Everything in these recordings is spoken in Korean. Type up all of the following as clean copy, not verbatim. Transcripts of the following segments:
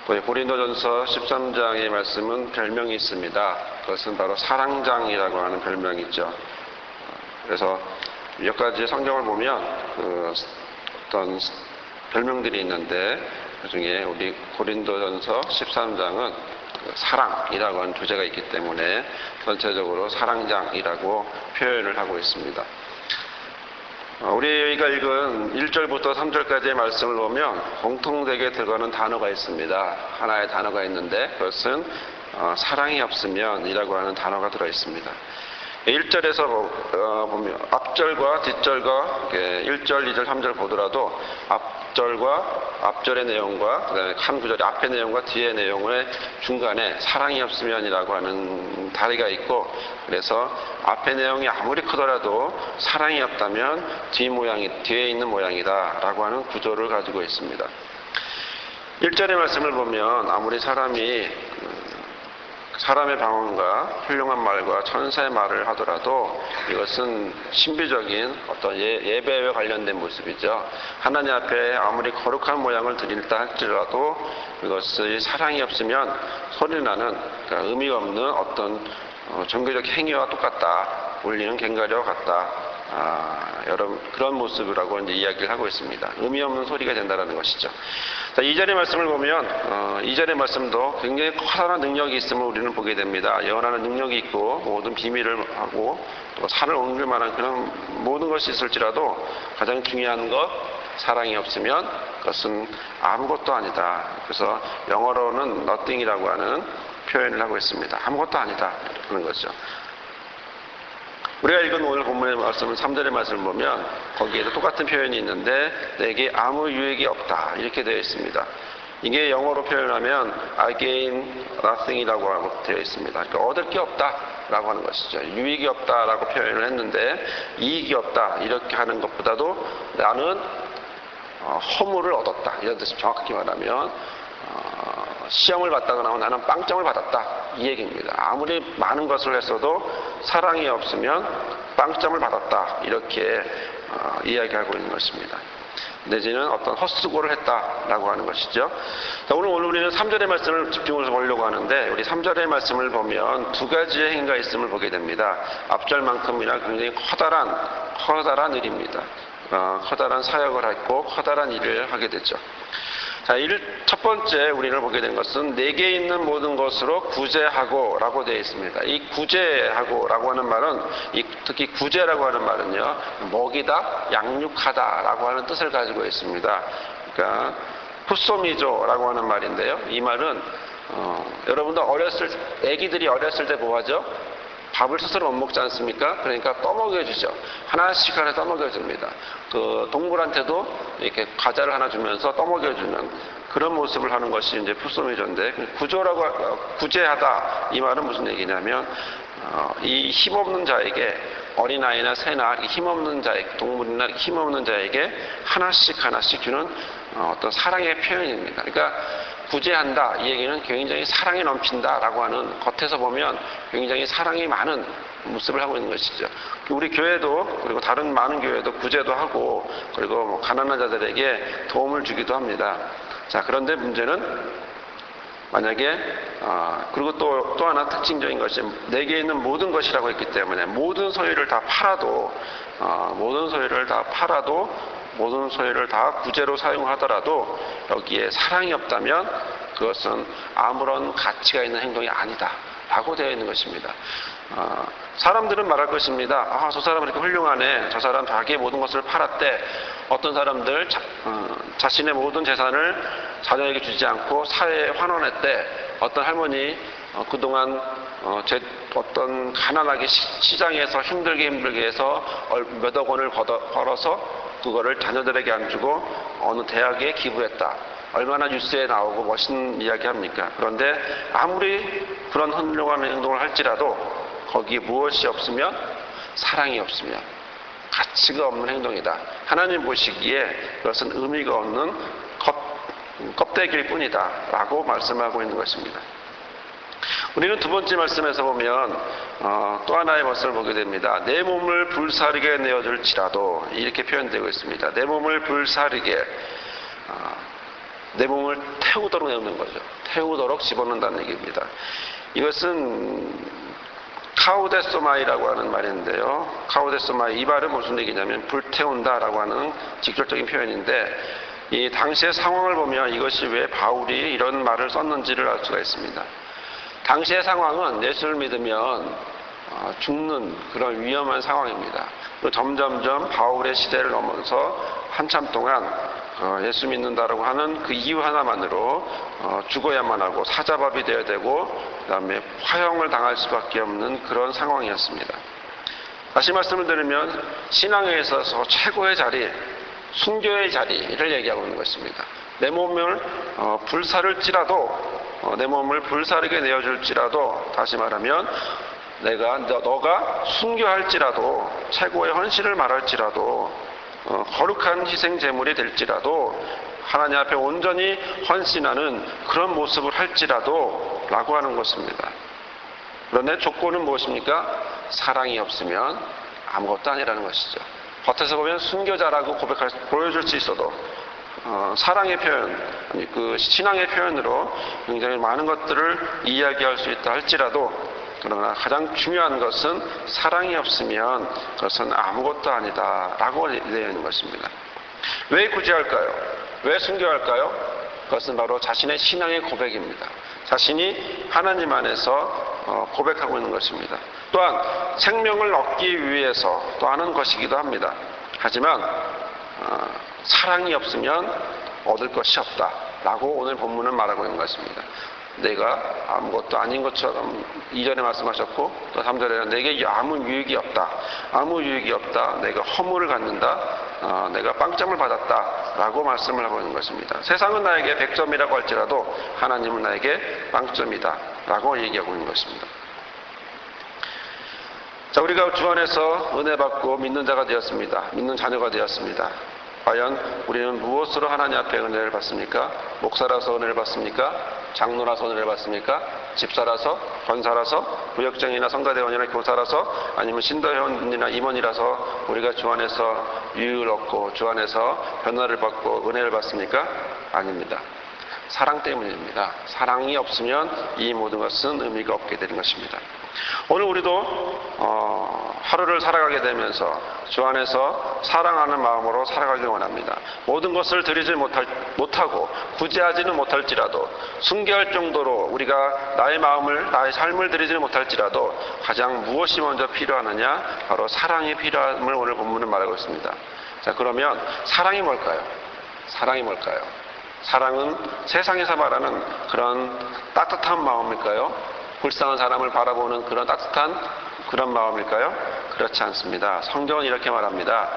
고린도전서 13장의 말씀은 별명이 있습니다. 그것은 바로 사랑장이라고 하는 별명이죠. 그래서 몇 가지 성경을 보면 어떤 별명들이 있는데 그중에 우리 고린도전서 13장은 사랑이라고 하는 주제가 있기 때문에 전체적으로 사랑장이라고 표현을 하고 있습니다. 우리가 읽은 1절부터 3절까지의 말씀을 보면 공통되게 들어가는 단어가 있습니다. 하나의 단어가 있는데 그것은 사랑이 없으면 이라고 하는 단어가 들어 있습니다. 1절에서 보면 앞절과 뒷절과 1절, 2절, 3절 보더라도 앞절의 내용과 그다음에 한 구절의 앞의 내용과 뒤의 내용의 중간에 사랑이 없으면이라고 하는 다리가 있고, 그래서 앞의 내용이 아무리 크더라도 사랑이 없다면 뒤에 있는 모양이다 라고 하는 구조를 가지고 있습니다. 1절의 말씀을 보면 아무리 사람의 방언과 훌륭한 말과 천사의 말을 하더라도 이것은 신비적인 어떤 예배와 관련된 모습이죠. 하나님 앞에 아무리 거룩한 모양을 드린다 할지라도 이것이 사랑이 없으면 소리나는 의미가 없는 어떤 종교적 행위와 똑같다, 울리는 괭가리와 같다, 여러분 그런 모습이라고 이제 이야기를 하고 있습니다. 의미 없는 소리가 된다는 것이죠. 자, 2절의 말씀을 보면 2절의 말씀도 굉장히 커다란 능력이 있음을 우리는 보게 됩니다. 예언하는 능력이 있고 모든 비밀을 하고 또 산을 옮길 만한 그런 모든 것이 있을지라도 가장 중요한 것, 사랑이 없으면 그것은 아무것도 아니다. 그래서 영어로는 nothing이라고 하는 표현을 하고 있습니다. 아무것도 아니다 하는 거죠. 우리가 읽은 오늘 본문의 말씀은 3절의 말씀을 보면 거기에도 똑같은 표현이 있는데 내게 아무 유익이 없다 이렇게 되어 있습니다. 이게 영어로 표현하면 I gain nothing이라고 되어 있습니다. 그러니까 얻을 게 없다라고 하는 것이죠. 유익이 없다라고 표현을 했는데 이익이 없다 이렇게 하는 것보다도 나는 허물을 얻었다 이런 뜻이 정확히 말하면 시험을 받다가 나온 나는 빵점을 받았다 이 얘기입니다. 아무리 많은 것을 했어도 사랑이 없으면 빵점을 받았다 이렇게 이야기하고 있는 것입니다. 내지는 어떤 헛수고를 했다라고 하는 것이죠. 자, 오늘 우리는 3절의 말씀을 집중해서 보려고 하는데 우리 3절의 말씀을 보면 두 가지의 행위가 있음을 보게 됩니다. 앞절만큼이나 굉장히 커다란 일입니다. 커다란 사역을 했고 커다란 일을 하게 되죠. 자, 첫 번째 우리를 보게 된 것은 내게 있는 모든 것으로 구제하고 라고 되어 있습니다. 이 구제하고 라고 하는 말은 특히 구제라고 하는 말은요 먹이다, 양육하다 라고 하는 뜻을 가지고 있습니다. 그러니까 푸소미조 라고 하는 말인데요, 이 말은 여러분들 애기들이 어렸을 때 뭐 하죠? 밥을 스스로 못 먹지 않습니까? 그러니까 떠먹여주죠. 하나씩 떠먹여줍니다. 그 동물한테도 이렇게 과자를 하나 주면서 떠먹여주는 그런 모습을 하는 것이 이제 푸소미조인데, 구제하다 이 말은 무슨 얘기냐면 이 힘없는 자에게, 어린아이나 새나 힘없는 자에게, 동물이나 힘없는 자에게 하나씩 주는 어떤 사랑의 표현입니다. 그러니까 구제한다 이 얘기는 굉장히 사랑이 넘친다 라고 하는, 겉에서 보면 굉장히 사랑이 많은 모습을 하고 있는 것이죠. 우리 교회도, 그리고 다른 많은 교회도 구제도 하고, 그리고 가난한 자들에게 도움을 주기도 합니다. 자, 그런데 문제는 만약에 그리고 또 하나 특징적인 것이 내게 있는 모든 것이라고 했기 때문에 모든 소유를 다 팔아도 모든 소유를 다 구제로 사용하더라도 여기에 사랑이 없다면 그것은 아무런 가치가 있는 행동이 아니다 라고 되어 있는 것입니다. 사람들은 말할 것입니다. 저 사람은 이렇게 훌륭하네, 저 사람 자기의 모든 것을 팔았대. 어떤 사람들 자신의 모든 재산을 자녀에게 주지 않고 사회에 환원했대. 어떤 할머니 그동안 어떤 가난하게 시장에서 힘들게 해서 몇억 원을 벌어서 그거를 자녀들에게 안 주고 어느 대학에 기부했다. 얼마나 뉴스에 나오고 멋있는 이야기 합니까? 그런데 아무리 그런 훌륭한 행동을 할지라도 거기에 무엇이 없으면, 사랑이 없으면 가치가 없는 행동이다. 하나님 보시기에 그것은 의미가 없는 껍데기일 뿐이다 라고 말씀하고 있는 것입니다. 우리는 두 번째 말씀에서 보면 또 하나의 것을 보게 됩니다. 내 몸을 불사르게 내어줄지라도 이렇게 표현되고 있습니다. 내 몸을 불사르게, 내 몸을 태우도록 내놓는 거죠. 태우도록 집어넣는다는 얘기입니다. 이것은 카우데소마이라고 하는 말인데요. 카우데소마이, 이 말은 무슨 얘기냐면 불태운다라고 하는 직접적인 표현인데, 이 당시의 상황을 보면 이것이 왜 바울이 이런 말을 썼는지를 알 수가 있습니다. 당시의 상황은 예수를 믿으면 죽는 그런 위험한 상황입니다. 점점점 바울의 시대를 넘어서 한참 동안 예수 믿는다라고 하는 그 이유 하나만으로 죽어야만 하고 사자밥이 되어야 되고 그 다음에 화형을 당할 수밖에 없는 그런 상황이었습니다. 다시 말씀을 드리면 신앙에 있어서 최고의 자리, 순교의 자리를 얘기하고 있는 것입니다. 내 몸을 불사를지라도, 내 몸을 불사르게 내어줄지라도, 다시 말하면 너가 순교할지라도, 최고의 헌신을 말할지라도, 거룩한 희생 제물이 될지라도, 하나님 앞에 온전히 헌신하는 그런 모습을 할지라도 라고 하는 것입니다. 그런데 조건은 무엇입니까? 사랑이 없으면 아무것도 아니라는 것이죠. 겉에서 보면 순교자라고 보여줄 수 있어도 사랑의 표현, 그 신앙의 표현으로 굉장히 많은 것들을 이야기할 수 있다 할지라도, 그러나 가장 중요한 것은 사랑이 없으면 그것은 아무것도 아니다라고 되어 있는 것입니다. 왜 굳이 할까요? 왜 순교할까요? 그것은 바로 자신의 신앙의 고백입니다. 자신이 하나님 안에서 고백하고 있는 것입니다. 또한 생명을 얻기 위해서 또 하는 것이기도 합니다. 하지만 사랑이 없으면 얻을 것이 없다라고 오늘 본문은 말하고 있는 것입니다. 내가 아무것도 아닌 것처럼 2절에 말씀하셨고, 또 3절에는 내게 아무 유익이 없다. 아무 유익이 없다. 내가 허물을 갖는다. 내가 빵점을 받았다. 라고 말씀을 하고 있는 것입니다. 세상은 나에게 100점이라고 할지라도 하나님은 나에게 빵점이다. 라고 얘기하고 있는 것입니다. 자, 우리가 주 안에서 은혜 받고 믿는 자가 되었습니다. 믿는 자녀가 되었습니다. 과연 우리는 무엇으로 하나님 앞에 은혜를 받습니까? 목사라서 은혜를 받습니까? 장로라서 은혜를 받습니까? 집사라서? 권사라서? 부역장이나 성가대원이나 교사라서? 아니면 신도회원이나 임원이라서 우리가 주 안에서 유익을 얻고 주 안에서 변화를 받고 은혜를 받습니까? 아닙니다. 사랑 때문입니다. 사랑이 없으면 이 모든 것은 의미가 없게 되는 것입니다. 오늘 우리도 하루를 살아가게 되면서 주 안에서 사랑하는 마음으로 살아가길 원합니다. 모든 것을 드리지 못하고 구제하지는 못할지라도, 순교할 정도로 우리가 나의 마음을, 나의 삶을 드리지 못할지라도 가장 무엇이 먼저 필요하느냐? 바로 사랑이 필요함을 오늘 본문은 말하고 있습니다. 자, 그러면 사랑이 뭘까요? 사랑이 뭘까요? 사랑은 세상에서 말하는 그런 따뜻한 마음일까요? 불쌍한 사람을 바라보는 그런 따뜻한 그런 마음일까요? 그렇지 않습니다. 성경은 이렇게 말합니다.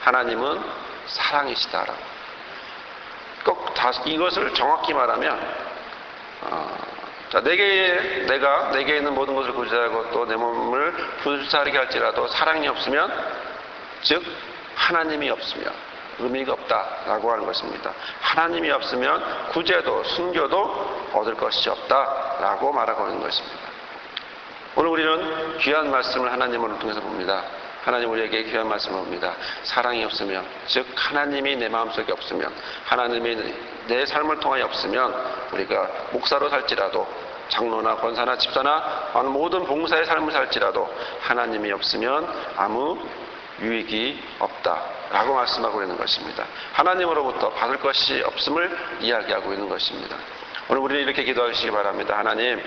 하나님은 사랑이시다라고. 꼭 이것을 정확히 말하면, 내게 있는 모든 것을 구제하고 또 내 몸을 불사르게 할지라도 사랑이 없으면, 즉 하나님이 없으면 의미가 없다라고 하는 것입니다. 하나님이 없으면 구제도 순교도 얻을 것이 없다라고 말하고 있는 것입니다. 오늘 우리는 귀한 말씀을 하나님을 통해서 봅니다. 하나님 우리에게 귀한 말씀을 봅니다. 사랑이 없으면, 즉 하나님이 내 마음속에 없으면, 하나님이 내 삶을 통하여 없으면 우리가 목사로 살지라도, 장로나 권사나 집사나 모든 봉사의 삶을 살지라도 하나님이 없으면 아무 유익이 없다라고 말씀하고 있는 것입니다. 하나님으로부터 받을 것이 없음을 이야기하고 있는 것입니다. 오늘 우리는 이렇게 기도하시기 바랍니다. 하나님,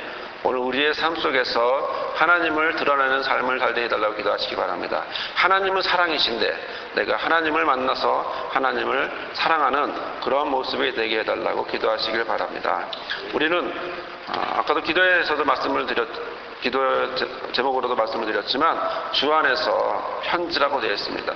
오늘 우리의 삶 속에서 하나님을 드러내는 삶을 살게 해달라고 기도하시기 바랍니다. 하나님은 사랑이신데 내가 하나님을 만나서 하나님을 사랑하는 그런 모습이 되게 해달라고 기도하시길 바랍니다. 우리는 아까도 기도에서도 기도 제목으로도 말씀을 드렸지만 주 안에서 편지라고 되어 있습니다.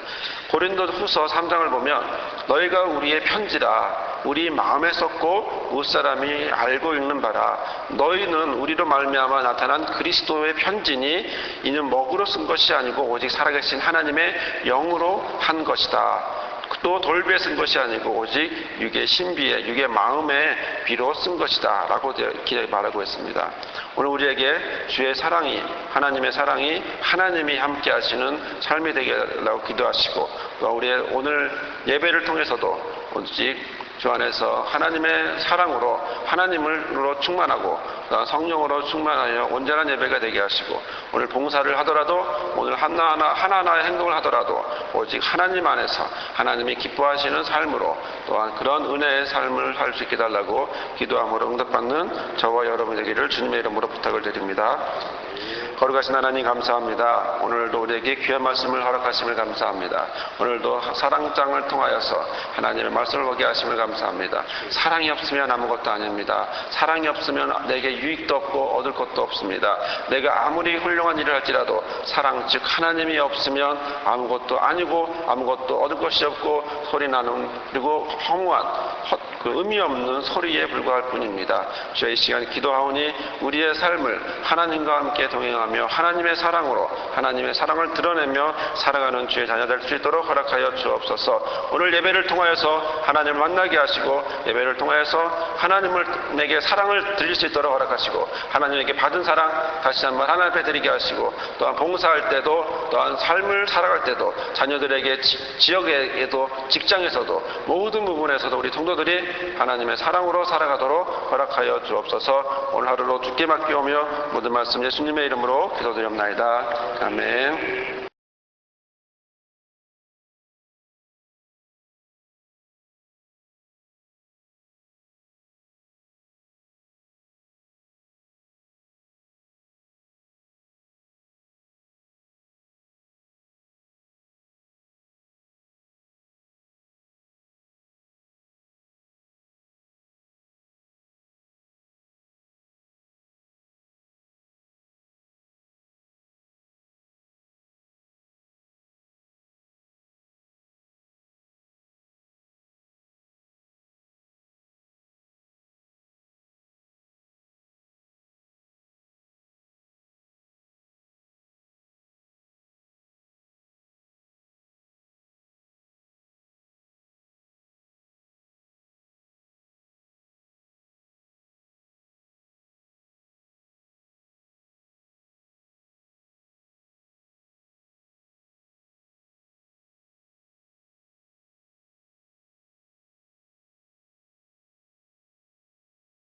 고린도 후서 3장을 보면 너희가 우리의 편지라 우리 마음에 썼고 무사람이 알고 읽는 바라 너희는 우리로 말미암아 나타난 그리스도의 편지니 이는 먹으로 쓴 것이 아니고 오직 살아계신 하나님의 영으로 한 것이다. 또 돌비에 쓴 것이 아니고 오직 육의 신비에 육의 마음에 비로 쓴 것이다 라고 이렇게 말하고 있습니다. 오늘 우리에게 주의 사랑이 하나님의 사랑이 하나님이 함께 하시는 삶이 되게 하라고 기도하시고 또 우리의 오늘 예배를 통해서도 오직 주 안에서 하나님의 사랑으로 하나님으로 충만하고 성령으로 충만하여 온전한 예배가 되게 하시고 오늘 봉사를 하더라도 오늘 하나하나의 행동을 하더라도 오직 하나님 안에서 하나님이 기뻐하시는 삶으로 또한 그런 은혜의 삶을 살 수 있게 달라고 기도함으로 응답받는 저와 여러분 되기를 주님의 이름으로 부탁을 드립니다. 거룩하신 하나님 감사합니다. 오늘도 우리에게 귀한 말씀을 허락하심을 감사합니다. 오늘도 사랑장을 통하여서 하나님의 말씀을 보게 하심을 감사합니다. 사랑이 없으면 아무것도 아닙니다. 사랑이 없으면 내게 유익도 없고 얻을 것도 없습니다. 내가 아무리 훌륭한 일을 할지라도 사랑 즉 하나님이 없으면 아무것도 아니고 아무것도 얻을 것이 없고 소리나는 그리고 허무한 의미 없는 소리에 불과할 뿐입니다. 주의 시간 기도하오니 우리의 삶을 하나님과 함께 동행하며 하나님의 사랑으로 하나님의 사랑을 드러내며 살아가는 주의 자녀 될 수 있도록 허락하여 주옵소서. 오늘 예배를 통하여서 하나님을 만나게 하시고 예배를 통하여서 하나님을 내게 사랑을 드릴 수 있도록 허락하시고 하나님에게 받은 사랑 다시 한번 하나님 앞에 드리게 하시고 또한 봉사할 때도 또한 삶을 살아갈 때도 자녀들에게 지역에도 직장에서도 모든 부분에서도 우리 성도들이 하나님의 사랑으로 살아가도록 허락하여 주옵소서. 오늘 하루로 주께 맡기오며 모든 말씀 예수님의 이름으로 기도드립나이다. 아멘.